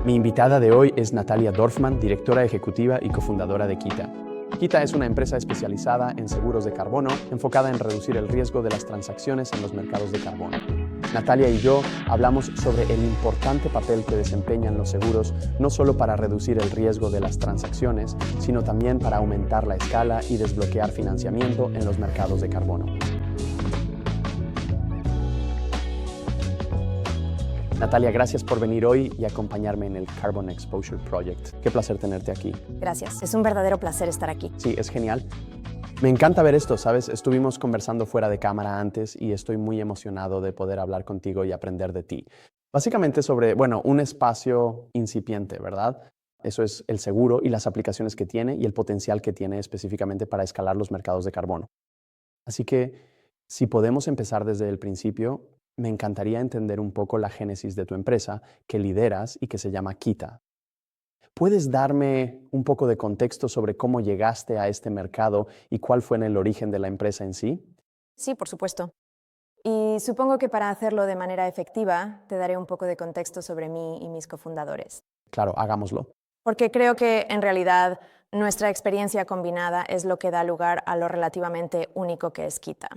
Mi invitada de hoy es Natalia Dorfman, directora ejecutiva y cofundadora de Kita. Kita es una empresa especializada en seguros de carbono, enfocada en reducir el riesgo de las transacciones en los mercados de carbono. Natalia y yo hablamos sobre el importante papel que desempeñan los seguros, no solo para reducir el riesgo de las transacciones, sino también para aumentar la escala y desbloquear financiamiento en los mercados de carbono. Natalia, gracias por venir hoy y acompañarme en el Carbon Exposure Project. Qué placer tenerte aquí. Gracias, es un verdadero placer estar aquí. Sí, es genial. Me encanta ver esto, ¿sabes? Estuvimos conversando fuera de cámara antes y estoy muy emocionado de poder hablar contigo y aprender de ti. Básicamente sobre, un espacio incipiente, ¿verdad? Eso es el seguro y las aplicaciones que tiene y el potencial que tiene específicamente para escalar los mercados de carbono. Así que, si podemos empezar desde el principio, me encantaría entender un poco la génesis de tu empresa que lideras y que se llama Kita. ¿Puedes darme un poco de contexto sobre cómo llegaste a este mercado y cuál fue el origen de la empresa en sí? Sí, por supuesto. Y supongo que para hacerlo de manera efectiva, te daré un poco de contexto sobre mí y mis cofundadores. Claro, hagámoslo. Porque creo que, en realidad, nuestra experiencia combinada es lo que da lugar a lo relativamente único que es Kita.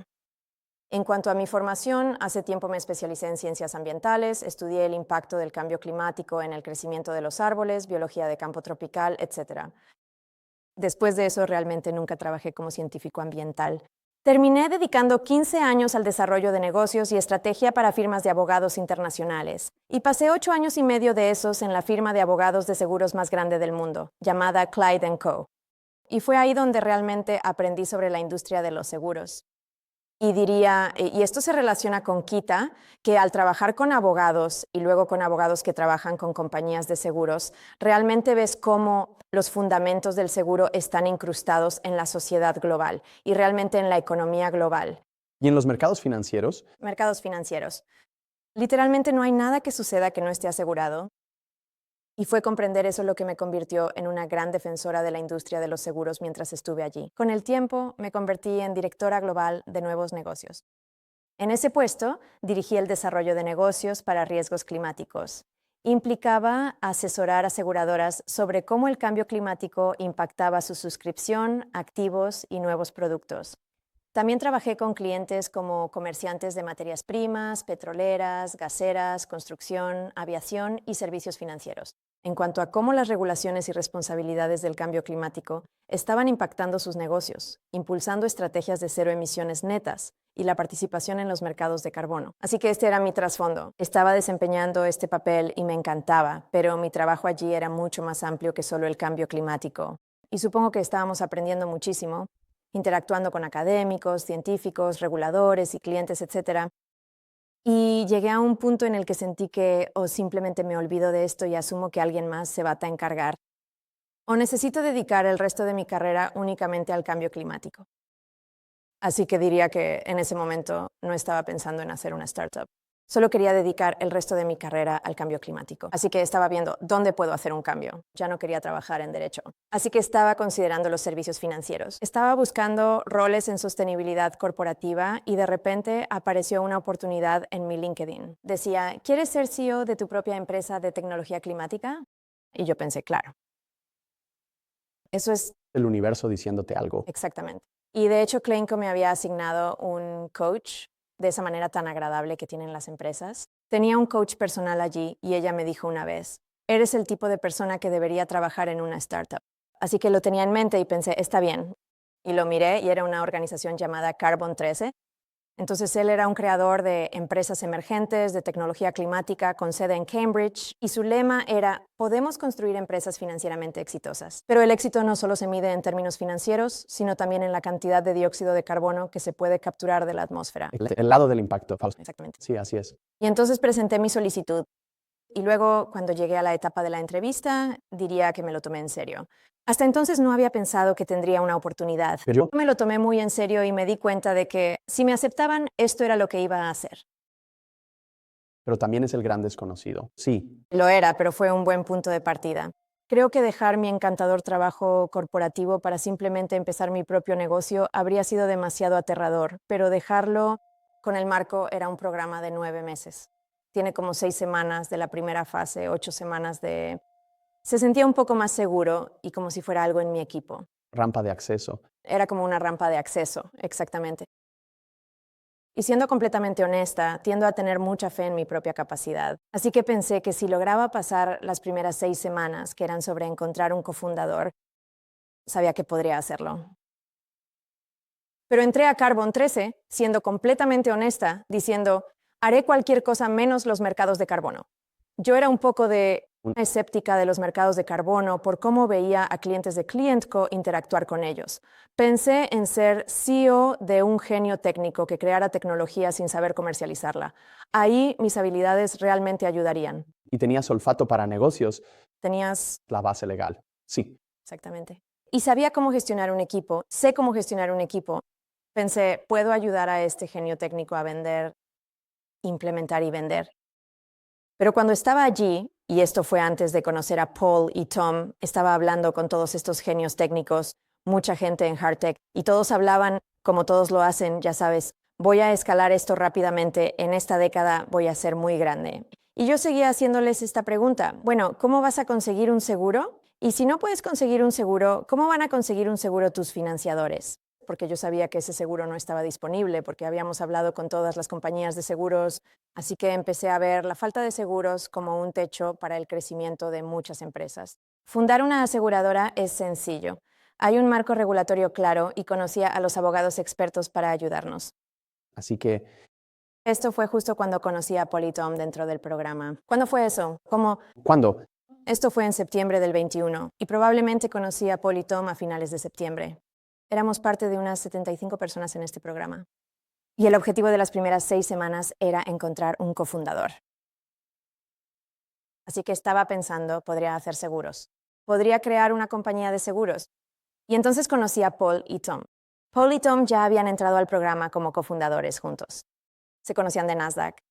En cuanto a mi formación, hace tiempo me especialicé en ciencias ambientales, estudié el impacto del cambio climático en el crecimiento de los árboles, biología de campo tropical, etc. Después de eso, realmente nunca trabajé como científico ambiental. Terminé dedicando 15 años al desarrollo de negocios y estrategia para firmas de abogados internacionales. Y pasé 8 años y medio de esos en la firma de abogados de seguros más grande del mundo, llamada Clyde & Co. Y fue ahí donde realmente aprendí sobre la industria de los seguros. Y diría, y esto se relaciona con Kita, que al trabajar con abogados y luego con abogados que trabajan con compañías de seguros, realmente ves cómo los fundamentos del seguro están incrustados en la sociedad global y realmente en la economía global. ¿Y en los mercados financieros? Mercados financieros. Literalmente no hay nada que suceda que no esté asegurado. Y fue comprender eso lo que me convirtió en una gran defensora de la industria de los seguros mientras estuve allí. Con el tiempo, me convertí en directora global de nuevos negocios. En ese puesto, dirigí el desarrollo de negocios para riesgos climáticos. Implicaba asesorar aseguradoras sobre cómo el cambio climático impactaba su suscripción, activos y nuevos productos. También trabajé con clientes como comerciantes de materias primas, petroleras, gaseras, construcción, aviación y servicios financieros. En cuanto a cómo las regulaciones y responsabilidades del cambio climático estaban impactando sus negocios, impulsando estrategias de cero emisiones netas y la participación en los mercados de carbono. Así que este era mi trasfondo. Estaba desempeñando este papel y me encantaba, pero mi trabajo allí era mucho más amplio que solo el cambio climático. Y supongo que estábamos aprendiendo muchísimo, interactuando con académicos, científicos, reguladores y clientes, etc. Y llegué a un punto en el que sentí que o simplemente me olvido de esto y asumo que alguien más se va a encargar, o necesito dedicar el resto de mi carrera únicamente al cambio climático. Así que diría que en ese momento no estaba pensando en hacer una startup. Solo quería dedicar el resto de mi carrera al cambio climático. Así que estaba viendo dónde puedo hacer un cambio. Ya no quería trabajar en derecho. Así que estaba considerando los servicios financieros. Estaba buscando roles en sostenibilidad corporativa y de repente apareció una oportunidad en mi LinkedIn. Decía, ¿quieres ser CEO de tu propia empresa de tecnología climática? Y yo pensé, claro. Eso es El universo diciéndote algo. exactamente. Y de hecho, Cleanco me había asignado un coach de esa manera tan agradable que tienen las empresas. Tenía un coach personal allí y ella me dijo una vez, eres el tipo de persona que debería trabajar en una startup. Así que lo tenía en mente y pensé, está bien. Y lo miré y era una organización llamada Carbon 13. Entonces él era un creador de empresas emergentes, de tecnología climática con sede en Cambridge y su lema era, podemos construir empresas financieramente exitosas. Pero el éxito no solo se mide en términos financieros, sino también en la cantidad de dióxido de carbono que se puede capturar de la atmósfera. El lado del impacto. Exactamente. Sí, así es. Y entonces presenté mi solicitud. Y luego, cuando llegué a la etapa de la entrevista, diría que me lo tomé en serio. Hasta entonces no había pensado que tendría una oportunidad. Pero Me lo tomé muy en serio y me di cuenta de que si me aceptaban, esto era lo que iba a hacer. también es el gran desconocido. Sí. Lo era, pero fue un buen punto de partida. Creo que dejar mi encantador trabajo corporativo para simplemente empezar mi propio negocio habría sido demasiado aterrador, pero dejarlo con el marco era un programa de 9 meses. Tiene como 6 semanas de la primera fase, 8 semanas de... Se sentía un poco más seguro y como si fuera algo en mi equipo. Rampa de acceso. Era como una rampa de acceso, exactamente. Y siendo completamente honesta, tiendo a tener mucha fe en mi propia capacidad. Así que pensé que si lograba pasar las primeras 6 semanas, que eran sobre encontrar un cofundador, sabía que podría hacerlo. Pero entré a Carbon 13 siendo completamente honesta, diciendo, haré cualquier cosa menos los mercados de carbono. Yo era un poco escéptica de los mercados de carbono por cómo veía a clientes de ClientCo interactuar con ellos. Pensé en ser CEO de un genio técnico que creara tecnología sin saber comercializarla. Ahí mis habilidades realmente ayudarían. Y tenías olfato para negocios. Tenías... La base legal. Sí. Exactamente. Y sabía cómo gestionar un equipo, sé cómo gestionar un equipo. Pensé, puedo ayudar a este genio técnico a vender, implementar y vender. Pero cuando estaba allí, y esto fue antes de conocer a Paul y Tom, estaba hablando con todos estos genios técnicos, mucha gente en Hardtech, y todos hablaban como todos lo hacen, ya sabes, voy a escalar esto rápidamente, en esta década voy a ser muy grande. Y yo seguía haciéndoles esta pregunta, bueno, ¿cómo vas a conseguir un seguro? Y si no puedes conseguir un seguro, ¿cómo van a conseguir un seguro tus financiadores? Porque yo sabía que ese seguro no estaba disponible, porque habíamos hablado con todas las compañías de seguros, así que empecé a ver la falta de seguros como un techo para el crecimiento de muchas empresas. Fundar una aseguradora es sencillo. Hay un marco regulatorio claro y conocía a los abogados expertos para ayudarnos. Así que... Esto fue justo cuando conocí a Paul y Tom dentro del programa. ¿Cuándo fue eso? ¿Cómo? ¿Cuándo? Esto fue en septiembre del 21 y probablemente conocí a Paul y Tom a finales de septiembre. Éramos parte de unas 75 personas en este programa. Y el objetivo de las primeras 6 semanas era encontrar un cofundador. Así que estaba pensando, podría hacer seguros. Podría crear una compañía de seguros. Y entonces conocí a Paul y Tom. Paul y Tom ya habían entrado al programa como cofundadores juntos. Se conocían de Nasdaq.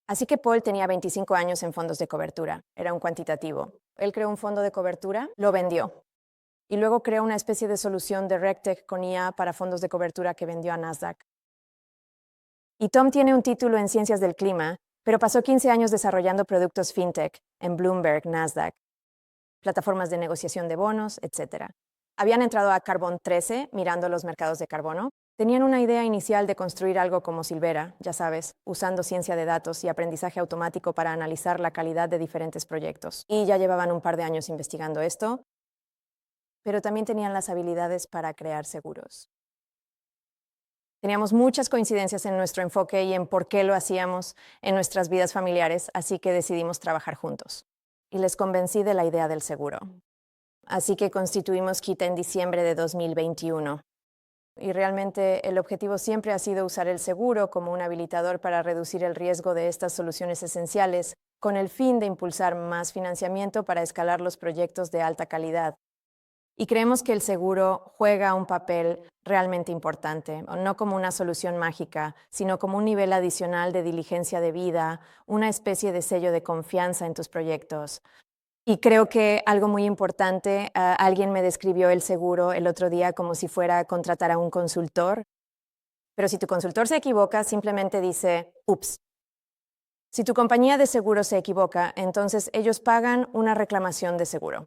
Así que Paul tenía 25 años en fondos de cobertura. Era un cuantitativo. Él creó un fondo de cobertura, lo vendió. Y luego creó una especie de solución de RegTech con IA para fondos de cobertura que vendió a Nasdaq. Y Tom tiene un título en Ciencias del Clima, pero pasó 15 años desarrollando productos fintech en Bloomberg, Nasdaq, plataformas de negociación de bonos, etc. Habían entrado a Carbon 13 mirando los mercados de carbono. Tenían una idea inicial de construir algo como Silvera, ya sabes, usando ciencia de datos y aprendizaje automático para analizar la calidad de diferentes proyectos. Y ya llevaban un par de años investigando esto, pero también tenían las habilidades para crear seguros. Teníamos muchas coincidencias en nuestro enfoque y en por qué lo hacíamos en nuestras vidas familiares, así que decidimos trabajar juntos. Y les convencí de la idea del seguro. Así que constituimos Kita en diciembre de 2021. Y realmente el objetivo siempre ha sido usar el seguro como un habilitador para reducir el riesgo de estas soluciones esenciales, con el fin de impulsar más financiamiento para escalar los proyectos de alta calidad. Y creemos que el seguro juega un papel realmente importante, no como una solución mágica, sino como un nivel adicional de diligencia de vida, una especie de sello de confianza en tus proyectos. Y creo que algo muy importante, alguien me describió el seguro el otro día como si fuera contratar a un consultor, pero si tu consultor se equivoca, simplemente dice, ups. Si tu compañía de seguro se equivoca, entonces ellos pagan una reclamación de seguro.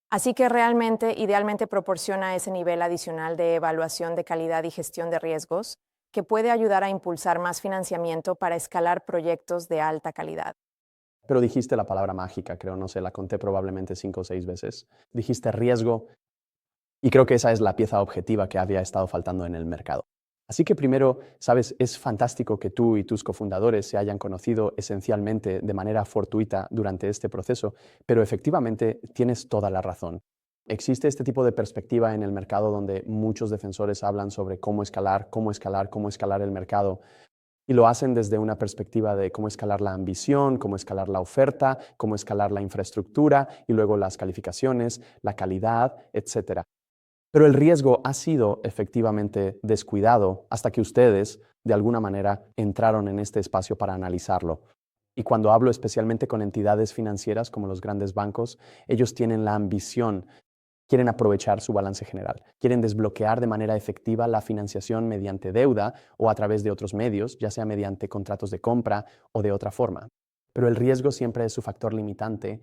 Así que realmente, idealmente proporciona ese nivel adicional de evaluación de calidad y gestión de riesgos que puede ayudar a impulsar más financiamiento para escalar proyectos de alta calidad. Pero dijiste la palabra mágica, creo, no sé, la conté probablemente 5 o 6 veces. Dijiste riesgo y creo que esa es la pieza objetiva que había estado faltando en el mercado. Así que primero, sabes, es fantástico que tú y tus cofundadores se hayan conocido esencialmente de manera fortuita durante este proceso, pero efectivamente tienes toda la razón. Existe este tipo de perspectiva en el mercado donde muchos defensores hablan sobre cómo escalar el mercado y lo hacen desde una perspectiva de cómo escalar la ambición, cómo escalar la oferta, cómo escalar la infraestructura y luego las calificaciones, la calidad, etc. Pero el riesgo ha sido efectivamente descuidado hasta que ustedes, de alguna manera, entraron en este espacio para analizarlo. Y cuando hablo especialmente con entidades financieras como los grandes bancos, ellos tienen la ambición Quieren aprovechar su balance general. Quieren desbloquear de manera efectiva la financiación mediante deuda o a través de otros medios, ya sea mediante contratos de compra o de otra forma. Pero el riesgo siempre es su factor limitante,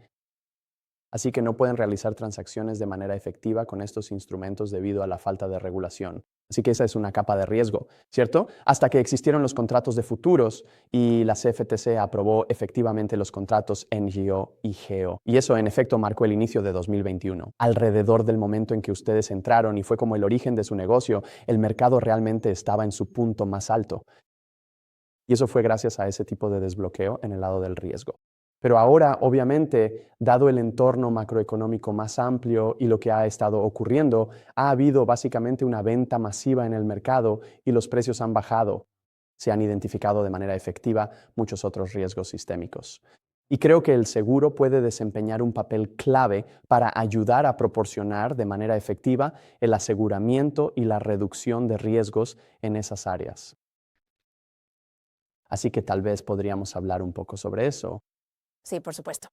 así que no pueden realizar transacciones de manera efectiva con estos instrumentos debido a la falta de regulación. Así que esa es una capa de riesgo, ¿cierto? Hasta que existieron los contratos de futuros y la CFTC aprobó efectivamente los contratos NGO y GEO. Y eso en efecto marcó el inicio de 2021. Alrededor del momento en que ustedes entraron y fue como el origen de su negocio, el mercado realmente estaba en su punto más alto. Y eso fue gracias a ese tipo de desbloqueo en el lado del riesgo. Pero ahora, obviamente, dado el entorno macroeconómico más amplio y lo que ha estado ocurriendo, ha habido básicamente una venta masiva en el mercado y los precios han bajado. Se han identificado de manera efectiva muchos otros riesgos sistémicos. Y creo que el seguro puede desempeñar un papel clave para ayudar a proporcionar de manera efectiva el aseguramiento y la reducción de riesgos en esas áreas. Así que tal vez podríamos hablar un poco sobre eso. Sí, por supuesto.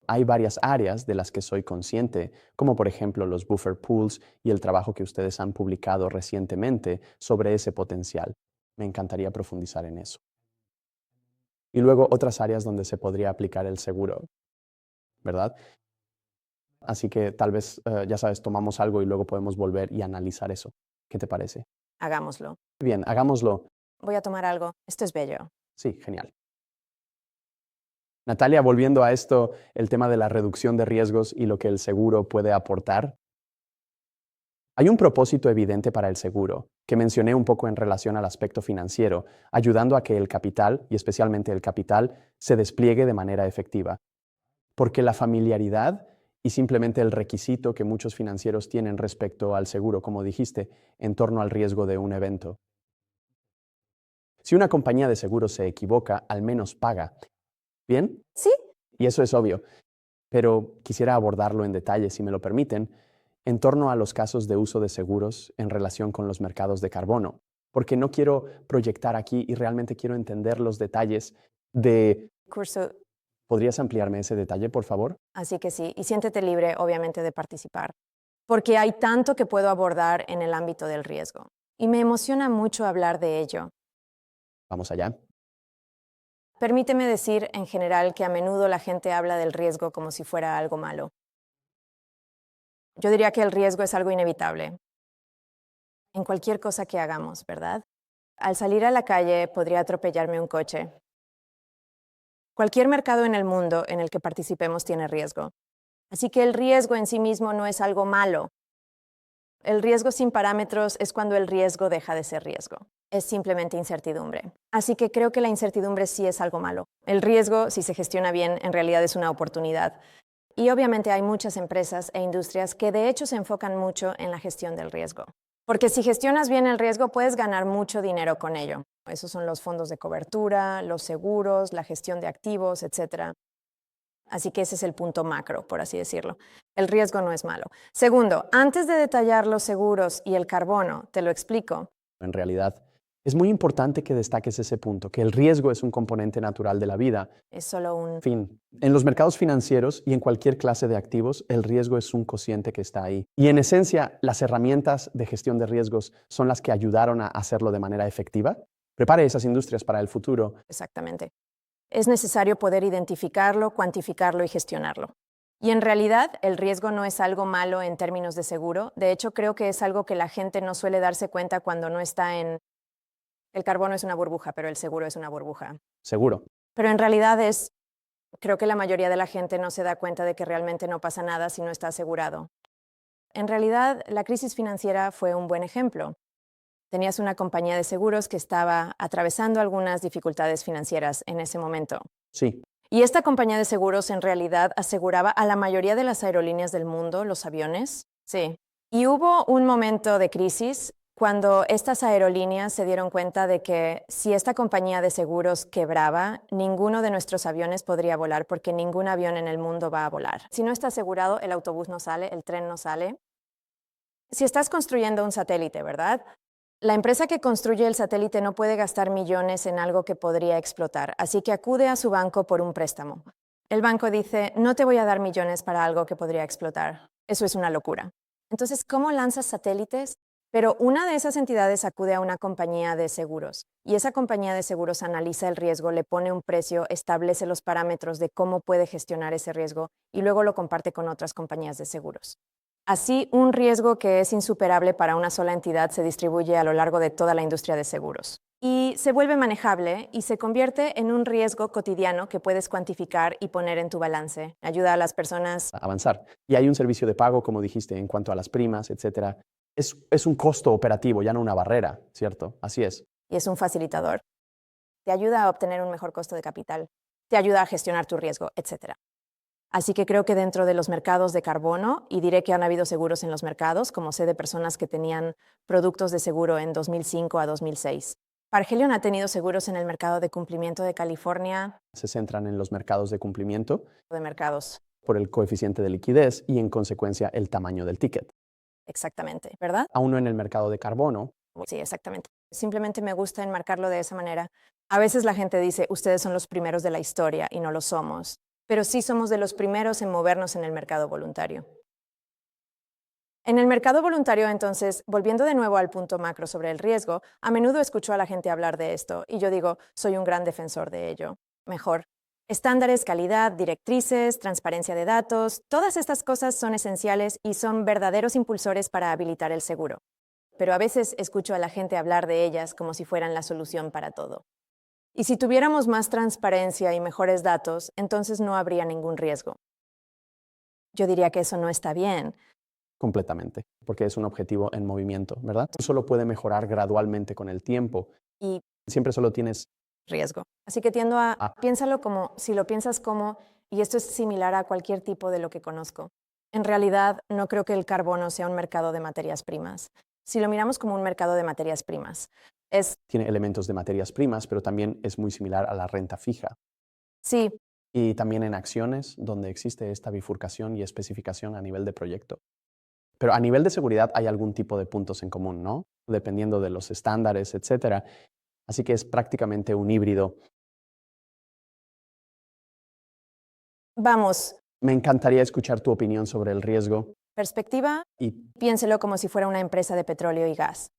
Hay varias áreas de las que soy consciente, como por ejemplo los buffer pools y el trabajo que ustedes han publicado recientemente sobre ese potencial. Me encantaría profundizar en eso. Y luego otras áreas donde se podría aplicar el seguro, ¿verdad? Así que tal vez, ya sabes, tomamos algo y luego podemos volver y analizar eso. ¿Qué te parece? Hagámoslo. Bien, hagámoslo. Voy a tomar algo. Esto es bello. Sí, genial. Natalia, volviendo a esto, el tema de la reducción de riesgos y lo que el seguro puede aportar. Hay un propósito evidente para el seguro, que mencioné un poco en relación al aspecto financiero, ayudando a que el capital, y especialmente el capital, se despliegue de manera efectiva. Porque la familiaridad y simplemente el requisito que muchos financieros tienen respecto al seguro, como dijiste, en torno al riesgo de un evento. Si una compañía de seguros se equivoca, al menos paga. ¿Bien? Sí, Y eso es obvio. Pero quisiera abordarlo en detalle, si me lo permiten, en torno a los casos de uso de seguros en relación con los mercados de carbono, porque no quiero proyectar aquí y realmente quiero entender los detalles de... curso. ¿Podrías ampliarme ese detalle, por favor? Así que sí, y siéntete libre, obviamente, de participar, porque hay tanto que puedo abordar en el ámbito del riesgo. Y me emociona mucho hablar de ello. Vamos allá. Permíteme decir en general que a menudo la gente habla del riesgo como si fuera algo malo. Yo diría que el riesgo es algo inevitable en cualquier cosa que hagamos, ¿verdad? Al salir a la calle podría atropellarme un coche. Cualquier mercado en el mundo en el que participemos tiene riesgo. Así que el riesgo en sí mismo no es algo malo. El riesgo sin parámetros es cuando el riesgo deja de ser riesgo. Es simplemente incertidumbre. Así que creo que la incertidumbre sí es algo malo. El riesgo, si se gestiona bien, en realidad es una oportunidad. Y obviamente hay muchas empresas e industrias que de hecho se enfocan mucho en la gestión del riesgo. Porque si gestionas bien el riesgo, puedes ganar mucho dinero con ello. Esos son los fondos de cobertura, los seguros, la gestión de activos, etc. Así que ese es el punto macro, por así decirlo. El riesgo no es malo. Segundo, antes de detallar los seguros y el carbono, te lo explico. En realidad, es muy importante que destaques ese punto, que el riesgo es un componente natural de la vida. Es solo un... Fin. En los mercados financieros y en cualquier clase de activos, el riesgo es un cociente que está ahí. Y en esencia, las herramientas de gestión de riesgos son las que ayudaron a hacerlo de manera efectiva. Prepare esas industrias para el futuro. Exactamente. Es necesario poder identificarlo, cuantificarlo y gestionarlo. Y en realidad, el riesgo no es algo malo en términos de seguro. De hecho, creo que es algo que la gente no suele darse cuenta cuando no está en... El carbono es una burbuja, pero el seguro es una burbuja. Seguro. Pero en realidad creo que la mayoría de la gente no se da cuenta de que realmente no pasa nada si no está asegurado. En realidad, la crisis financiera fue un buen ejemplo. Tenías una compañía de seguros que estaba atravesando algunas dificultades financieras en ese momento. Sí. Y esta compañía de seguros en realidad aseguraba a la mayoría de las aerolíneas del mundo, los aviones. Sí. Y hubo un momento de crisis cuando estas aerolíneas se dieron cuenta de que si esta compañía de seguros quebraba, ninguno de nuestros aviones podría volar porque ningún avión en el mundo va a volar. Si no está asegurado, el autobús no sale, el tren no sale. Si estás construyendo un satélite, ¿verdad? La empresa que construye el satélite no puede gastar millones en algo que podría explotar, así que acude a su banco por un préstamo. El banco dice, no te voy a dar millones para algo que podría explotar. Eso es una locura. Entonces, ¿cómo lanzas satélites? Pero una de esas entidades acude a una compañía de seguros y esa compañía de seguros analiza el riesgo, le pone un precio, establece los parámetros de cómo puede gestionar ese riesgo y luego lo comparte con otras compañías de seguros. Así, un riesgo que es insuperable para una sola entidad se distribuye a lo largo de toda la industria de seguros. Y se vuelve manejable y se convierte en un riesgo cotidiano que puedes cuantificar y poner en tu balance. Ayuda a las personas a avanzar. Y hay un servicio de pago, como dijiste, en cuanto a las primas, etcétera. Es un costo operativo, ya no una barrera, ¿cierto? Así es. y es un facilitador. Te ayuda a obtener un mejor costo de capital, te ayuda a gestionar tu riesgo, etc. Así que creo que dentro de los mercados de carbono, y diré que han habido seguros en los mercados, como sé de personas que tenían productos de seguro en 2005 a 2006. Pargelion ha tenido seguros en el mercado de cumplimiento de California, Se centran en los mercados de cumplimiento de mercados, por el coeficiente de liquidez y, en consecuencia, el tamaño del ticket. exactamente, ¿verdad? Aún no en el mercado de carbono. Sí, exactamente. Simplemente me gusta enmarcarlo de esa manera. A veces la gente dice, ustedes son los primeros de la historia y no lo somos, pero sí somos de los primeros en movernos en el mercado voluntario. En el mercado voluntario, entonces, volviendo de nuevo al punto macro sobre el riesgo, a menudo escucho a la gente hablar de esto y yo digo, soy un gran defensor de ello. Mejor. Estándares, calidad, directrices, transparencia de datos, todas estas cosas son esenciales y son verdaderos impulsores para habilitar el seguro. Pero a veces escucho a la gente hablar de ellas como si fueran la solución para todo. Y si tuviéramos más transparencia y mejores datos, entonces no habría ningún riesgo. Yo diría que eso no está bien. Completamente, porque es un objetivo en movimiento, ¿verdad? Solo puede mejorar gradualmente con el tiempo. Y Siempre solo tienes riesgo. Así que tiendo a, piénsalo como, si lo piensas como, y esto es similar a cualquier tipo de lo que conozco. En realidad, no creo que el carbono sea un mercado de materias primas. Si lo miramos como un mercado de materias primas, tiene elementos de materias primas, pero también es muy similar a la renta fija. sí, Y también en acciones, donde existe esta bifurcación y especificación a nivel de proyecto. Pero a nivel de seguridad hay algún tipo de puntos en común, ¿no? Dependiendo de los estándares, etcétera. Así que es prácticamente un híbrido. vamos, Me encantaría escuchar tu opinión sobre el riesgo perspectiva, y piénselo como si fuera una empresa de petróleo y gas.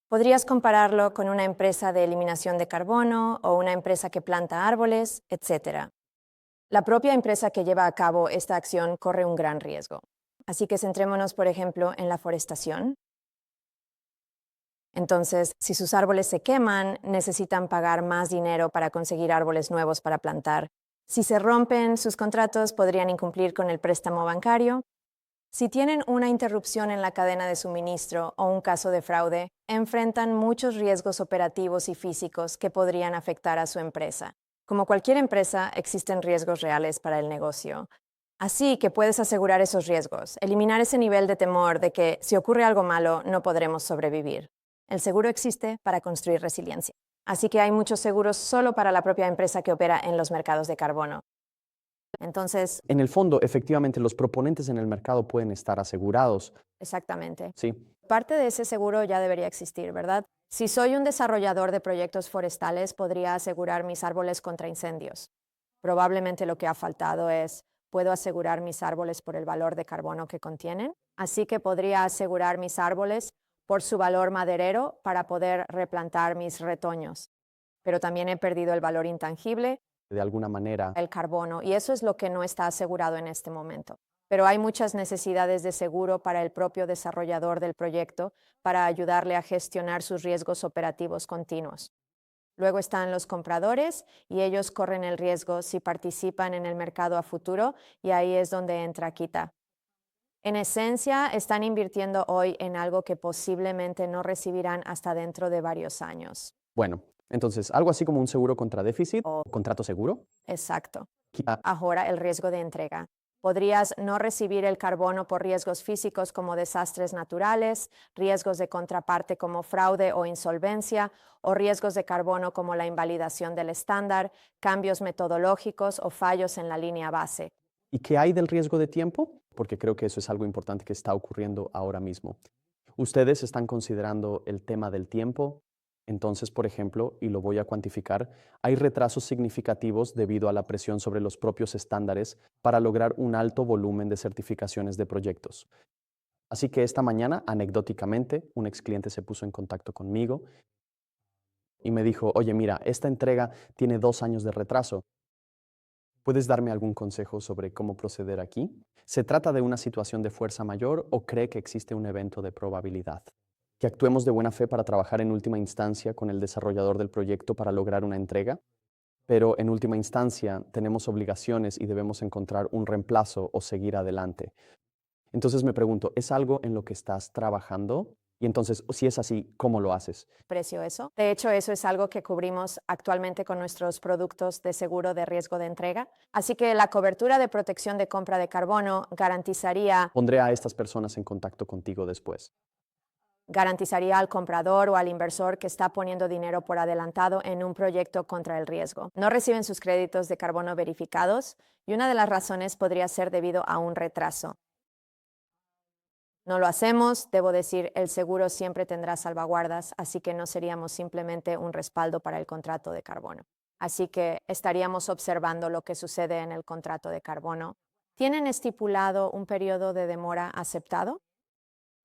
Podrías compararlo con una empresa de eliminación de carbono o una empresa que planta árboles, etc. La propia empresa que lleva a cabo esta acción corre un gran riesgo. Así que centrémonos, por ejemplo, en la forestación. Entonces, si sus árboles se queman, necesitan pagar más dinero para conseguir árboles nuevos para plantar. Si se rompen sus contratos, podrían incumplir con el préstamo bancario. Si tienen una interrupción en la cadena de suministro o un caso de fraude, enfrentan muchos riesgos operativos y físicos que podrían afectar a su empresa. Como cualquier empresa, existen riesgos reales para el negocio. Así que puedes asegurar esos riesgos, eliminar ese nivel de temor de que si ocurre algo malo no podremos sobrevivir. El seguro existe para construir resiliencia. Así que hay muchos seguros solo para la propia empresa que opera en los mercados de carbono. Entonces, en el fondo, efectivamente, los proponentes en el mercado pueden estar asegurados. exactamente. Sí, Parte de ese seguro ya debería existir, ¿verdad? Si soy un desarrollador de proyectos forestales, podría asegurar mis árboles contra incendios. Probablemente lo que ha faltado es, puedo asegurar mis árboles por el valor de carbono que contienen, así que podría asegurar mis árboles por su valor maderero para poder replantar mis retoños. Pero también he perdido el valor intangible, de alguna manera. el carbono, y eso es lo que no está asegurado en este momento. Pero hay muchas necesidades de seguro para el propio desarrollador del proyecto para ayudarle a gestionar sus riesgos operativos continuos. Luego están los compradores y ellos corren el riesgo si participan en el mercado a futuro y ahí es donde entra Kita. En esencia, están invirtiendo hoy en algo que posiblemente no recibirán hasta dentro de varios años. Bueno, entonces, algo así como un seguro contra déficit o contrato seguro. Exacto. Quizá Ahora el riesgo de entrega. Podrías no recibir el carbono por riesgos físicos como desastres naturales, riesgos de contraparte como fraude o insolvencia, o riesgos de carbono como la invalidación del estándar, cambios metodológicos o fallos en la línea base. ¿Y qué hay del riesgo de tiempo? Porque creo que eso es algo importante que está ocurriendo ahora mismo. ¿Ustedes están considerando el tema del tiempo? Entonces, por ejemplo, y lo voy a cuantificar, hay retrasos significativos debido a la presión sobre los propios estándares para lograr un alto volumen de certificaciones de proyectos. Así que esta mañana, anecdóticamente, un ex cliente se puso en contacto conmigo y me dijo, oye, mira, esta entrega tiene 2 años de retraso. ¿Puedes darme algún consejo sobre cómo proceder aquí? ¿Se trata de una situación de fuerza mayor o cree que existe un evento de probabilidad? ¿Que actuemos de buena fe para trabajar en última instancia con el desarrollador del proyecto para lograr una entrega? Pero en última instancia tenemos obligaciones y debemos encontrar un reemplazo o seguir adelante. Entonces me pregunto, ¿es algo en lo que estás trabajando? Y entonces, si es así, ¿cómo lo haces? Precio eso. De hecho, eso es algo que cubrimos actualmente con nuestros productos de seguro de riesgo de entrega. Así que la cobertura de protección de compra de carbono Pondré a estas personas en contacto contigo después. garantizaría al comprador o al inversor que está poniendo dinero por adelantado en un proyecto contra el riesgo. No reciben sus créditos de carbono verificados y una de las razones podría ser debido a un retraso. No lo hacemos, debo decir, el seguro siempre tendrá salvaguardas, así que no seríamos simplemente un respaldo para el contrato de carbono. Así que estaríamos observando lo que sucede en el contrato de carbono. ¿Tienen estipulado un periodo de demora aceptado?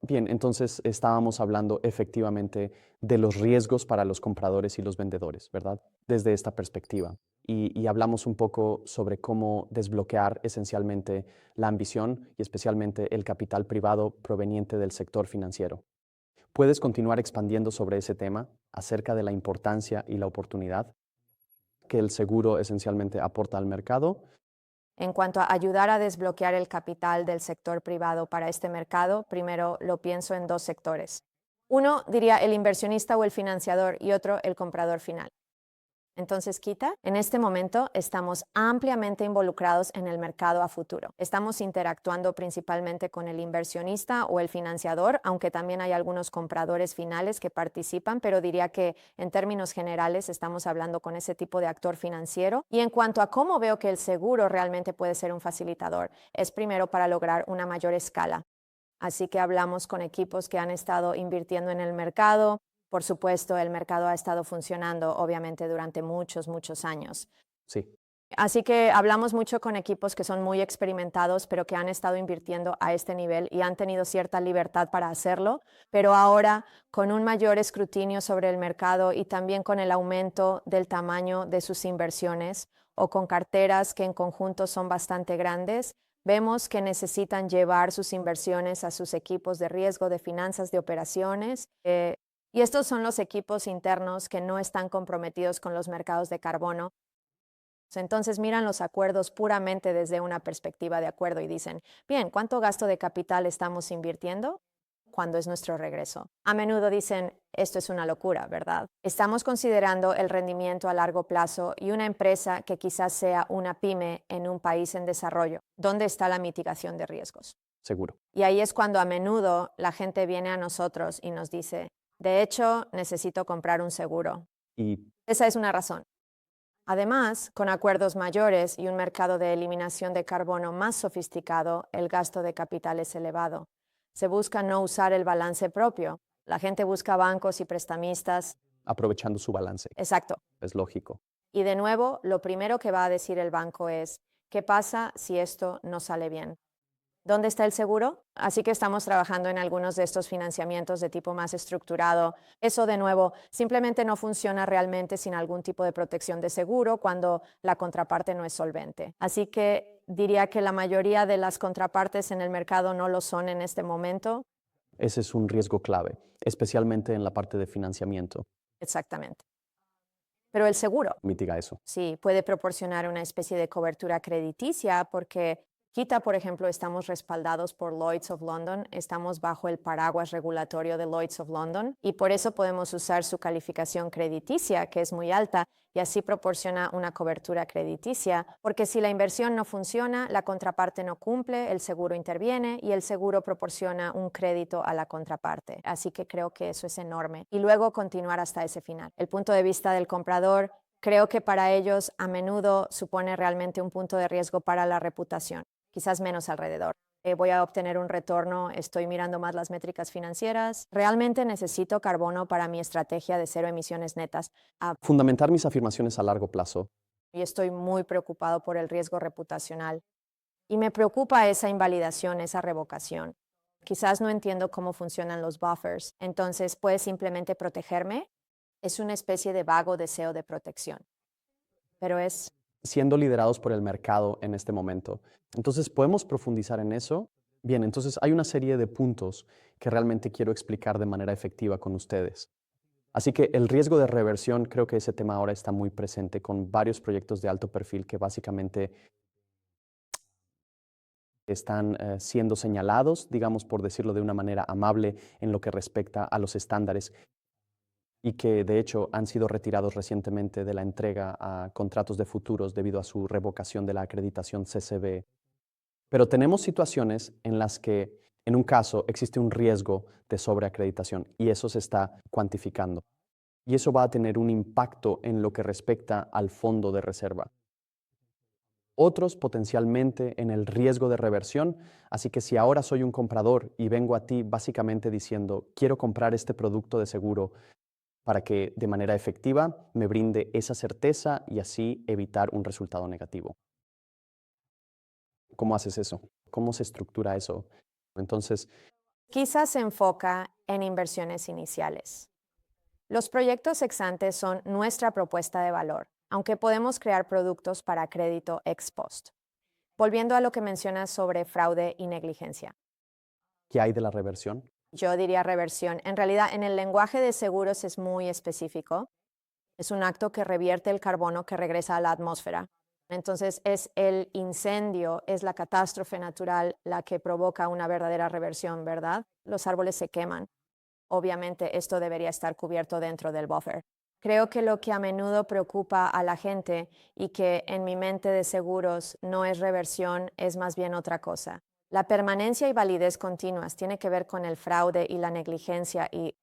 Bien, entonces estábamos hablando efectivamente de los riesgos para los compradores y los vendedores, ¿verdad? Desde esta perspectiva. Y hablamos un poco sobre cómo desbloquear esencialmente la ambición y especialmente el capital privado proveniente del sector financiero. ¿Puedes continuar expandiendo sobre ese tema acerca de la importancia y la oportunidad que el seguro esencialmente aporta al mercado? En cuanto a ayudar a desbloquear el capital del sector privado para este mercado, primero lo pienso en dos sectores. Uno diría el inversionista o el financiador y otro el comprador final. Entonces, Kita, en este momento estamos ampliamente involucrados en el mercado a futuro. Estamos interactuando principalmente con el inversionista o el financiador, aunque también hay algunos compradores finales que participan, pero diría que en términos generales estamos hablando con ese tipo de actor financiero. Y en cuanto a cómo veo que el seguro realmente puede ser un facilitador, es primero para lograr una mayor escala. Así que hablamos con equipos que han estado invirtiendo en el mercado. Por supuesto, el mercado ha estado funcionando, obviamente, durante muchos, muchos años. Sí, Así que hablamos mucho con equipos que son muy experimentados, pero que han estado invirtiendo a este nivel y han tenido cierta libertad para hacerlo, pero ahora con un mayor escrutinio sobre el mercado y también con el aumento del tamaño de sus inversiones o con carteras que en conjunto son bastante grandes, vemos que necesitan llevar sus inversiones a sus equipos de riesgo, de finanzas, de operaciones. Y estos son los equipos internos que no están comprometidos con los mercados de carbono. Entonces miran los acuerdos puramente desde una perspectiva de acuerdo y dicen, bien, ¿cuánto gasto de capital estamos invirtiendo? ¿Cuándo es nuestro regreso? A menudo dicen, esto es una locura, ¿verdad? Estamos considerando el rendimiento a largo plazo y una empresa que quizás sea una pyme en un país en desarrollo. ¿Dónde está la mitigación de riesgos? seguro. Y ahí es cuando a menudo la gente viene a nosotros y nos dice, de hecho, necesito comprar un seguro. Y Esa es una razón. Además, con acuerdos mayores y un mercado de eliminación de carbono más sofisticado, el gasto de capital es elevado. Se busca no usar el balance propio. La gente busca bancos y prestamistas. aprovechando su balance, Exacto. es lógico. Y de nuevo, lo primero que va a decir el banco es, ¿qué pasa si esto no sale bien? ¿Dónde está el seguro? Así que estamos trabajando en algunos de estos financiamientos de tipo más estructurado. Eso, de nuevo, simplemente no funciona realmente sin algún tipo de protección de seguro cuando la contraparte no es solvente. Así que diría que la mayoría de las contrapartes en el mercado no lo son en este momento. Ese es un riesgo clave, especialmente en la parte de financiamiento. Exactamente. Pero el seguro, Mitiga eso. sí, puede proporcionar una especie de cobertura crediticia porque Kita, por ejemplo, estamos respaldados por Lloyd's of London, estamos bajo el paraguas regulatorio de Lloyd's of London y por eso podemos usar su calificación crediticia, que es muy alta, y así proporciona una cobertura crediticia, porque si la inversión no funciona, la contraparte no cumple, el seguro interviene y el seguro proporciona un crédito a la contraparte. Así que creo que eso es enorme. Y luego continuar hasta ese final. El punto de vista del comprador, creo que para ellos a menudo supone realmente un punto de riesgo para la reputación, quizás menos alrededor. voy a obtener un retorno, estoy mirando más las métricas financieras. Realmente necesito carbono para mi estrategia de cero emisiones netas. Fundamentar mis afirmaciones a largo plazo. Y estoy muy preocupado por el riesgo reputacional. Y me preocupa esa invalidación, esa revocación. Quizás no entiendo cómo funcionan los buffers, entonces puedes simplemente protegerme. Es una especie de vago deseo de protección. Pero es Siendo liderados por el mercado en este momento. Entonces, ¿podemos profundizar en eso? Bien, entonces hay una serie de puntos que realmente quiero explicar de manera efectiva con ustedes. Así que el riesgo de reversión, creo que ese tema ahora está muy presente con varios proyectos de alto perfil que básicamente están siendo señalados, digamos, por decirlo de una manera amable, en lo que respecta a los estándares y que de hecho han sido retirados recientemente de la entrega a contratos de futuros debido a su revocación de la acreditación CCB. Pero tenemos situaciones en las que, en un caso, existe un riesgo de sobreacreditación y eso se está cuantificando. Y eso va a tener un impacto en lo que respecta al fondo de reserva. Otros potencialmente en el riesgo de reversión. Así que si ahora soy un comprador y vengo a ti básicamente diciendo, quiero comprar este producto de seguro para que de manera efectiva me brinde esa certeza y así evitar un resultado negativo. ¿Cómo haces eso? ¿Cómo se estructura eso? Entonces, Quizás se enfoca en inversiones iniciales. Los proyectos ex ante son nuestra propuesta de valor, aunque podemos crear productos para crédito ex post. Volviendo a lo que mencionas sobre fraude y negligencia. ¿qué hay de la reversión? Yo diría reversión. En realidad, en el lenguaje de seguros es muy específico. Es un acto que revierte el carbono que regresa a la atmósfera. Entonces, es el incendio, es la catástrofe natural la que provoca una verdadera reversión, ¿verdad? Los árboles se queman. Obviamente, esto debería estar cubierto dentro del buffer. Creo que lo que a menudo preocupa a la gente y que en mi mente de seguros no es reversión, es más bien otra cosa. La permanencia y validez continuas tiene que ver con el fraude y la negligencia y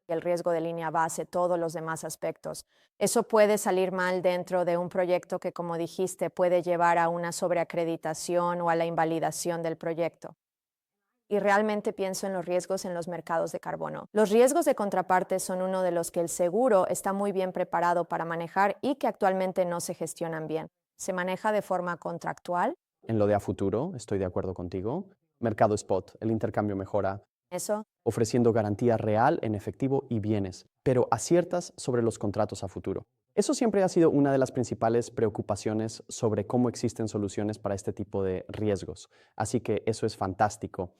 el riesgo de línea base, todos los demás aspectos. Eso puede salir mal dentro de un proyecto que, como dijiste, puede llevar a una sobreacreditación o a la invalidación del proyecto. Y realmente pienso en los riesgos en los mercados de carbono. Los riesgos de contraparte son uno de los que el seguro está muy bien preparado para manejar y que actualmente no se gestionan bien. Se maneja de forma contractual. En lo de a futuro, estoy de acuerdo contigo. Mercado spot, el intercambio mejora, Eso ofreciendo garantía real en efectivo y bienes, pero aciertas sobre los contratos a futuro. Eso siempre ha sido una de las principales preocupaciones sobre cómo existen soluciones para este tipo de riesgos. Así que eso es fantástico.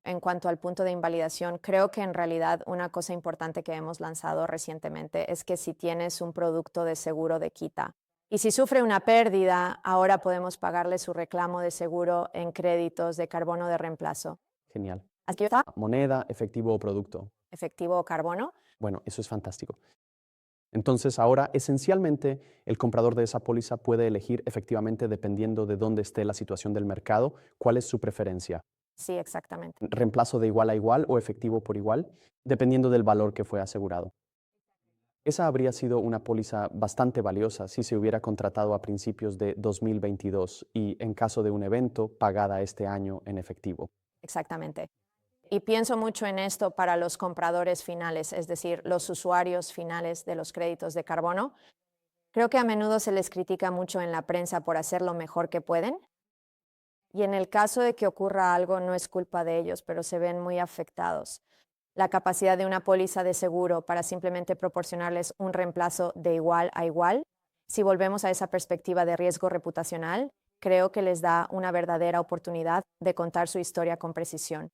en cuanto al punto de invalidación, creo que en realidad una cosa importante que hemos lanzado recientemente es que si tienes un producto de seguro de quita y si sufre una pérdida, ahora podemos pagarle su reclamo de seguro en créditos de carbono de reemplazo. Genial. Aquí está, Moneda, efectivo o producto. efectivo o carbono. Bueno, eso es fantástico. Entonces, ahora, esencialmente, el comprador de esa póliza puede elegir efectivamente, dependiendo de dónde esté la situación del mercado, cuál es su preferencia. Sí, exactamente. Reemplazo de igual a igual o efectivo por igual, dependiendo del valor que fue asegurado. Esa habría sido una póliza bastante valiosa si se hubiera contratado a principios de 2022 y, en caso de un evento, pagada este año en efectivo. Exactamente. Y pienso mucho en esto para los compradores finales, es decir, los usuarios finales de los créditos de carbono. Creo que a menudo se les critica mucho en la prensa por hacer lo mejor que pueden. Y en el caso de que ocurra algo, no es culpa de ellos, pero se ven muy afectados. La capacidad de una póliza de seguro para simplemente proporcionarles un reemplazo de igual a igual, si volvemos a esa perspectiva de riesgo reputacional, creo que les da una verdadera oportunidad de contar su historia con precisión.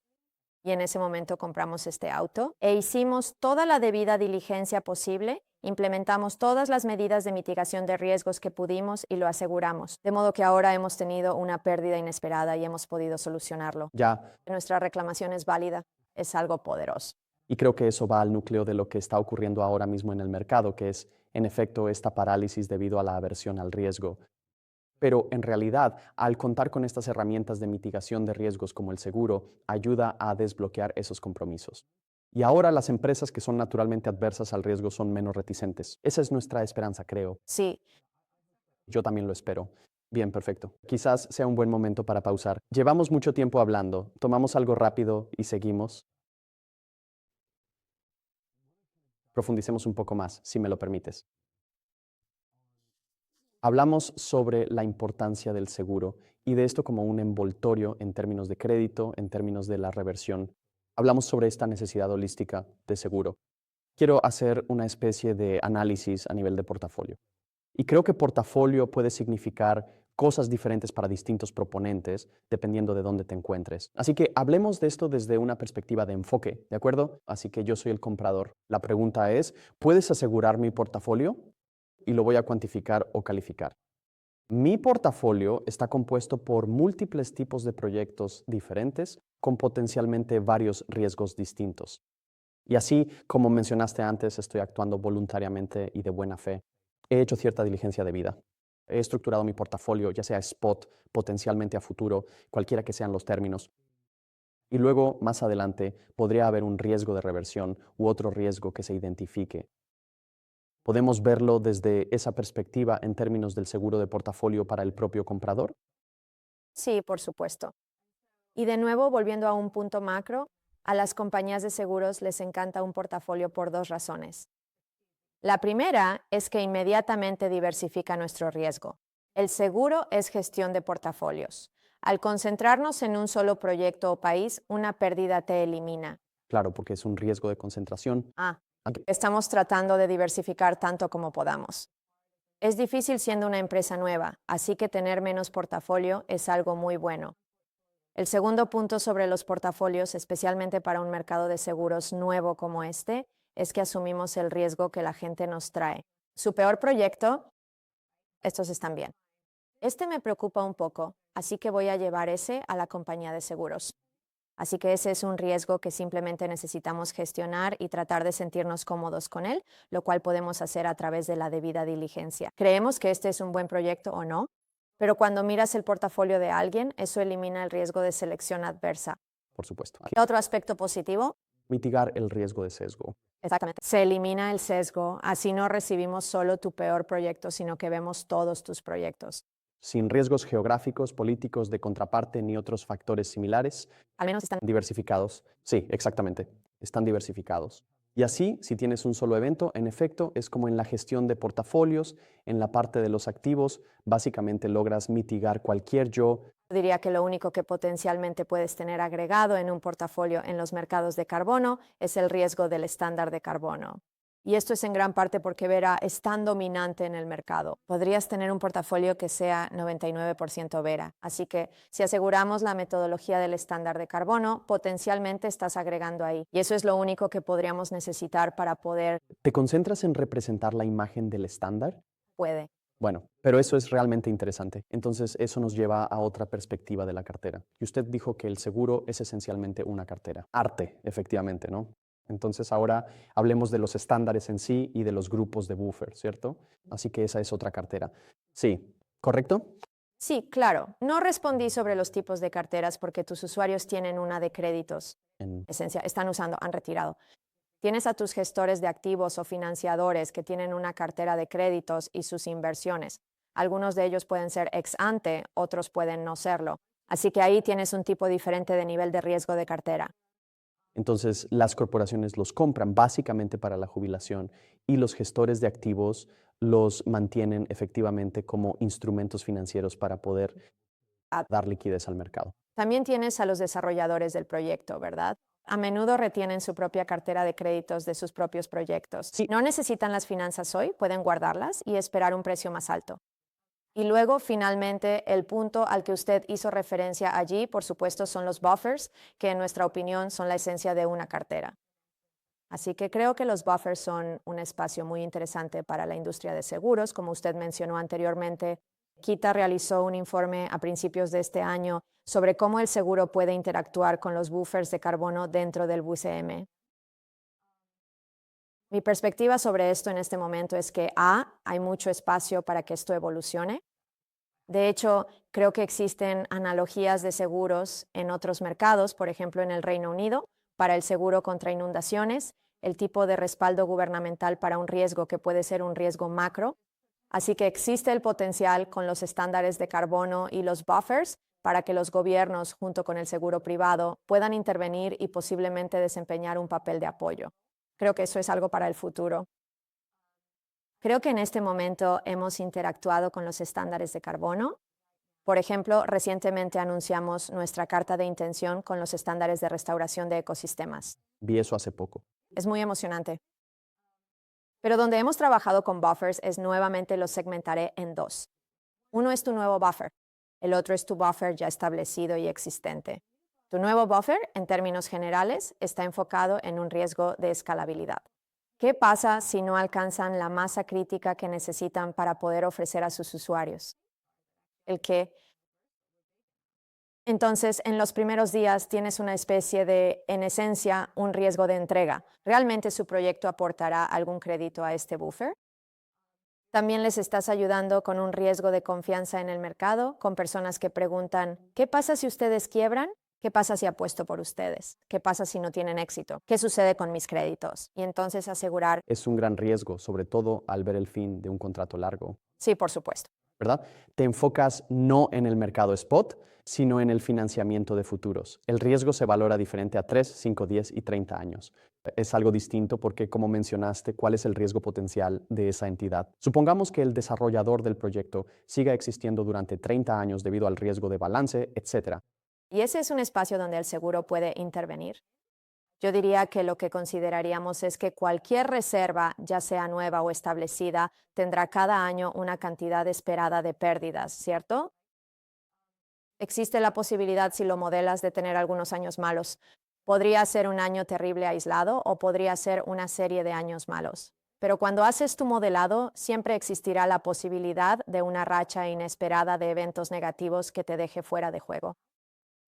Y en ese momento compramos este auto e hicimos toda la debida diligencia posible, implementamos todas las medidas de mitigación de riesgos que pudimos y lo aseguramos, de modo que ahora hemos tenido una pérdida inesperada y hemos podido solucionarlo. Ya, Nuestra reclamación es válida, es algo poderoso. y creo que eso va al núcleo de lo que está ocurriendo ahora mismo en el mercado, que es, en efecto, esta parálisis debido a la aversión al riesgo. Pero en realidad, al contar con estas herramientas de mitigación de riesgos como el seguro, ayuda a desbloquear esos compromisos. Y ahora las empresas que son naturalmente adversas al riesgo son menos reticentes. Esa es nuestra esperanza, creo. Sí, Yo también lo espero. Bien, perfecto. Quizás sea un buen momento para pausar. Llevamos mucho tiempo hablando. Tomamos algo rápido y seguimos. Profundicemos un poco más, si me lo permites. Hablamos sobre la importancia del seguro y de esto como un envoltorio en términos de crédito, en términos de la reversión. Hablamos sobre esta necesidad holística de seguro. Quiero hacer una especie de análisis a nivel de portafolio. Y creo que portafolio puede significar cosas diferentes para distintos proponentes, dependiendo de dónde te encuentres. Así que hablemos de esto desde una perspectiva de enfoque, ¿de acuerdo? Así que yo soy el comprador. La pregunta es, ¿puedes asegurar mi portafolio? Y lo voy a cuantificar o calificar. Mi portafolio está compuesto por múltiples tipos de proyectos diferentes con potencialmente varios riesgos distintos. Y así, como mencionaste antes, estoy actuando voluntariamente y de buena fe. He hecho cierta diligencia de vida. He estructurado mi portafolio, ya sea spot, potencialmente a futuro, cualquiera que sean los términos. Y luego, más adelante, podría haber un riesgo de reversión u otro riesgo que se identifique. ¿Podemos verlo desde esa perspectiva en términos del seguro de portafolio para el propio comprador? Sí, por supuesto. Y de nuevo, volviendo a un punto macro, a las compañías de seguros les encanta un portafolio por dos razones. La primera es que inmediatamente diversifica nuestro riesgo. El seguro es gestión de portafolios. Al concentrarnos en un solo proyecto o país, una pérdida te elimina. Claro, porque es un riesgo de concentración. Ah, Ok. estamos tratando de diversificar tanto como podamos. Es difícil siendo una empresa nueva, así que tener menos portafolio es algo muy bueno. El segundo punto sobre los portafolios, especialmente para un mercado de seguros nuevo como este, es que asumimos el riesgo que la gente nos trae. Su peor proyecto, estos están bien. Este me preocupa un poco, así que voy a llevar ese a la compañía de seguros. Así que ese es un riesgo que simplemente necesitamos gestionar y tratar de sentirnos cómodos con él, lo cual podemos hacer a través de la debida diligencia. Creemos que este es un buen proyecto o no, pero cuando miras el portafolio de alguien, eso elimina el riesgo de selección adversa. Por supuesto. Otro aspecto positivo, Mitigar el riesgo de sesgo. exactamente, se elimina el sesgo, así no recibimos solo tu peor proyecto, sino que vemos todos tus proyectos. Sin riesgos geográficos, políticos, de contraparte ni otros factores similares, Al menos están diversificados. Sí, exactamente. Están diversificados. Y así, si tienes un solo evento, en efecto, es como en la gestión de portafolios, en la parte de los activos, básicamente logras mitigar cualquier yo. Diría que lo único que potencialmente puedes tener agregado en un portafolio en los mercados de carbono es el riesgo del estándar de carbono. Y esto es en gran parte porque Vera es tan dominante en el mercado. Podrías tener un portafolio que sea 99% Vera. Así que si aseguramos la metodología del estándar de carbono, potencialmente estás agregando ahí. Y eso es lo único que podríamos necesitar para poder, ¿Te concentras en representar la imagen del estándar? puede. Bueno, pero eso es realmente interesante. Entonces, eso nos lleva a otra perspectiva de la cartera. Y usted dijo que el seguro es esencialmente una cartera. Arte, efectivamente, ¿no? Entonces, ahora hablemos de los estándares en sí y de los grupos de buffer, ¿cierto? Así que esa es otra cartera. Sí, ¿correcto? Sí, claro. No respondí sobre los tipos de carteras porque tus usuarios tienen una de créditos. En- Están usando, han retirado. Tienes a tus gestores de activos o financiadores que tienen una cartera de créditos y sus inversiones. Algunos de ellos pueden ser ex ante, otros pueden no serlo. Así que ahí tienes un tipo diferente de nivel de riesgo de cartera. Entonces, las corporaciones los compran básicamente para la jubilación y los gestores de activos los mantienen efectivamente como instrumentos financieros para poder dar liquidez al mercado. También tienes a los desarrolladores del proyecto, ¿verdad? A menudo retienen su propia cartera de créditos de sus propios proyectos. Sí. No necesitan las finanzas hoy, pueden guardarlas y esperar un precio más alto. Y luego, finalmente, el punto al que usted hizo referencia allí, por supuesto, son los buffers, que en nuestra opinión son la esencia de una cartera. Así que creo que los buffers son un espacio muy interesante para la industria de seguros. Como usted mencionó anteriormente, Kita realizó un informe a principios de este año sobre cómo el seguro puede interactuar con los buffers de carbono dentro del BUCM. Mi perspectiva sobre esto en este momento es que hay mucho espacio para que esto evolucione. De hecho, creo que existen analogías de seguros en otros mercados, por ejemplo, en el Reino Unido, para el seguro contra inundaciones, el tipo de respaldo gubernamental para un riesgo que puede ser un riesgo macro, Así que existe el potencial con los estándares de carbono y los buffers para que los gobiernos, junto con el seguro privado, puedan intervenir y posiblemente desempeñar un papel de apoyo. Creo que eso es algo para el futuro. Creo que en este momento hemos interactuado con los estándares de carbono. Por ejemplo, recientemente anunciamos nuestra carta de intención con los estándares de restauración de ecosistemas. Vi eso hace poco. Es muy emocionante. Pero donde hemos trabajado con buffers es nuevamente los segmentaré en dos. Uno es tu nuevo buffer. El otro es tu buffer ya establecido y existente. Tu nuevo buffer, en términos generales, está enfocado en un riesgo de escalabilidad. ¿Qué pasa si no alcanzan la masa crítica que necesitan para poder ofrecer a sus usuarios? El que Entonces, en los primeros días tienes una especie de, en esencia, un riesgo de entrega. ¿Realmente su proyecto aportará algún crédito a este buffer? También les estás ayudando con un riesgo de confianza en el mercado, con personas que preguntan, ¿qué pasa si ustedes quiebran? ¿Qué pasa si apuesto por ustedes? ¿Qué pasa si no tienen éxito? ¿Qué sucede con mis créditos? Y entonces asegurar, Es un gran riesgo, sobre todo al ver el fin de un contrato largo, sí, por supuesto. ¿verdad? Te enfocas no en el mercado spot, sino en el financiamiento de futuros. El riesgo se valora diferente a 3, 5, 10 y 30 años. Es algo distinto porque, como mencionaste, ¿cuál es el riesgo potencial de esa entidad? Supongamos que el desarrollador del proyecto siga existiendo durante 30 años debido al riesgo de balance, etc. Y ese es un espacio donde el seguro puede intervenir. Yo diría que lo que consideraríamos es que cualquier reserva, ya sea nueva o establecida, tendrá cada año una cantidad esperada de pérdidas, ¿cierto? Existe la posibilidad, si lo modelas, de tener algunos años malos. Podría ser un año terrible aislado o podría ser una serie de años malos. Pero cuando haces tu modelado, siempre existirá la posibilidad de una racha inesperada de eventos negativos que te deje fuera de juego.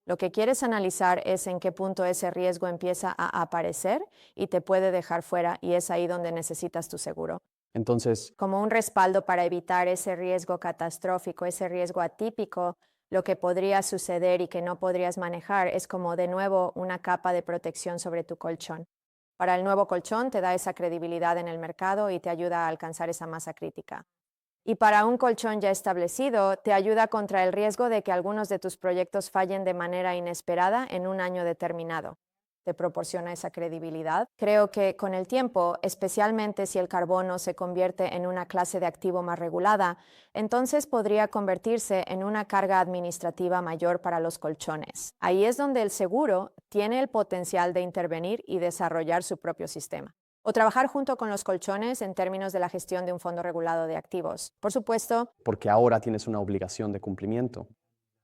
Lo que quieres analizar es en qué punto ese riesgo empieza a aparecer y te puede dejar fuera, y es ahí donde necesitas tu seguro. Entonces, Como un respaldo para evitar ese riesgo catastrófico, ese riesgo atípico, lo que podría suceder y que no podrías manejar es como de nuevo una capa de protección sobre tu colchón. Para el nuevo colchón te da esa credibilidad en el mercado y te ayuda a alcanzar esa masa crítica. Y para un colchón ya establecido, te ayuda contra el riesgo de que algunos de tus proyectos fallen de manera inesperada en un año determinado. Te proporciona esa credibilidad. Creo que con el tiempo, especialmente si el carbono se convierte en una clase de activo más regulada, entonces podría convertirse en una carga administrativa mayor para los colchones. Ahí es donde el seguro tiene el potencial de intervenir y desarrollar su propio sistema. O trabajar junto con los colchones en términos de la gestión de un fondo regulado de activos. Por supuesto, porque ahora tienes una obligación de cumplimiento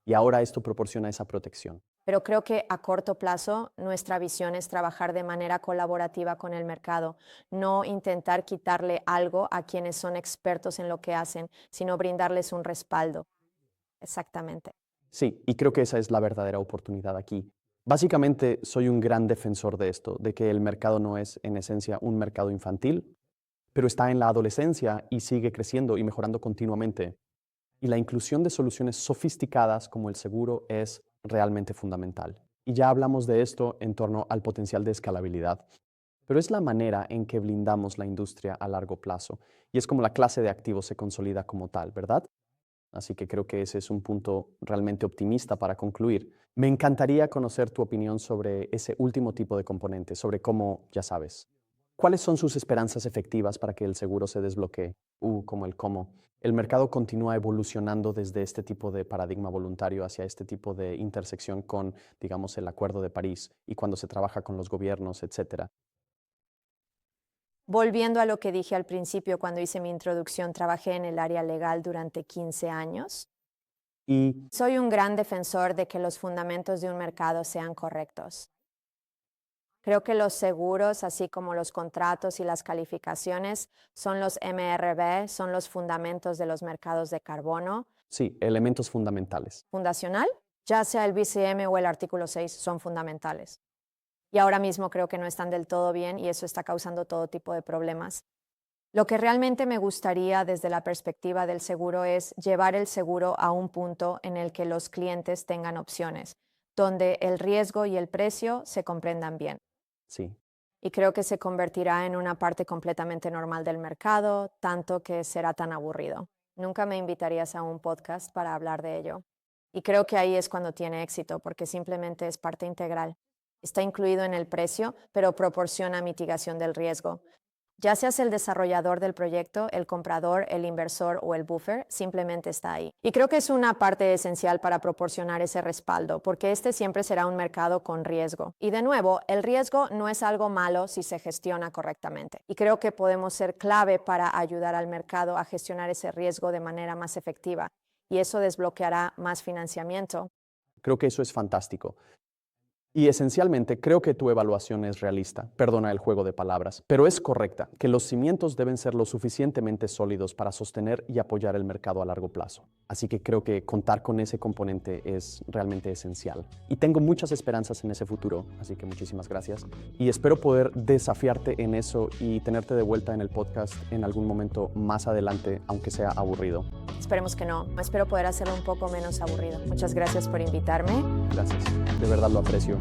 y ahora esto proporciona esa protección. pero creo que a corto plazo nuestra visión es trabajar de manera colaborativa con el mercado, no intentar quitarle algo a quienes son expertos en lo que hacen, sino brindarles un respaldo. Exactamente. Sí, y creo que esa es la verdadera oportunidad aquí. Básicamente, soy un gran defensor de esto, de que el mercado no es en esencia un mercado infantil, pero está en la adolescencia y sigue creciendo y mejorando continuamente. Y la inclusión de soluciones sofisticadas como el seguro es realmente fundamental. Y ya hablamos de esto en torno al potencial de escalabilidad, pero es la manera en que blindamos la industria a largo plazo y es como la clase de activos se consolida como tal, ¿verdad? Así que creo que ese es un punto realmente optimista para concluir. Me encantaría conocer tu opinión sobre ese último tipo de componente, sobre cómo, ya sabes, cuáles son sus esperanzas efectivas para que el seguro se desbloquee, como el cómo. El mercado continúa evolucionando desde este tipo de paradigma voluntario hacia este tipo de intersección con, digamos, el Acuerdo de París y cuando se trabaja con los gobiernos, etcétera. Volviendo a lo que dije al principio cuando hice mi introducción, trabajé en el área legal durante 15 años. Y Soy un gran defensor de que los fundamentos de un mercado sean correctos. Creo que los seguros, así como los contratos y las calificaciones, son los MRB, son los fundamentos de los mercados de carbono. sí, elementos fundamentales. Fundacional, ya sea el BCM o el artículo 6, son fundamentales. Y ahora mismo creo que no están del todo bien y eso está causando todo tipo de problemas. Lo que realmente me gustaría desde la perspectiva del seguro es llevar el seguro a un punto en el que los clientes tengan opciones, donde el riesgo y el precio se comprendan bien. Sí, y creo que se convertirá en una parte completamente normal del mercado, tanto que será tan aburrido. Nunca me invitarías a un podcast para hablar de ello. Y creo que ahí es cuando tiene éxito, porque simplemente es parte integral. Está incluido en el precio, pero proporciona mitigación del riesgo. Ya seas el desarrollador del proyecto, el comprador, el inversor o el buffer, simplemente está ahí. Y creo que es una parte esencial para proporcionar ese respaldo, porque este siempre será un mercado con riesgo. Y de nuevo, el riesgo no es algo malo si se gestiona correctamente. Y creo que podemos ser clave para ayudar al mercado a gestionar ese riesgo de manera más efectiva. Y eso desbloqueará más financiamiento. Creo que eso es fantástico. Y esencialmente creo que tu evaluación es realista, perdona el juego de palabras, pero es correcta, que los cimientos deben ser lo suficientemente sólidos para sostener y apoyar el mercado a largo plazo. Así que creo que contar con ese componente es realmente esencial. Y tengo muchas esperanzas en ese futuro, así que muchísimas gracias. Y espero poder desafiarte en eso y tenerte de vuelta en el podcast en algún momento más adelante, aunque sea aburrido. Esperemos que no. Espero poder hacerlo un poco menos aburrido. Muchas gracias por invitarme. Gracias, de verdad lo aprecio.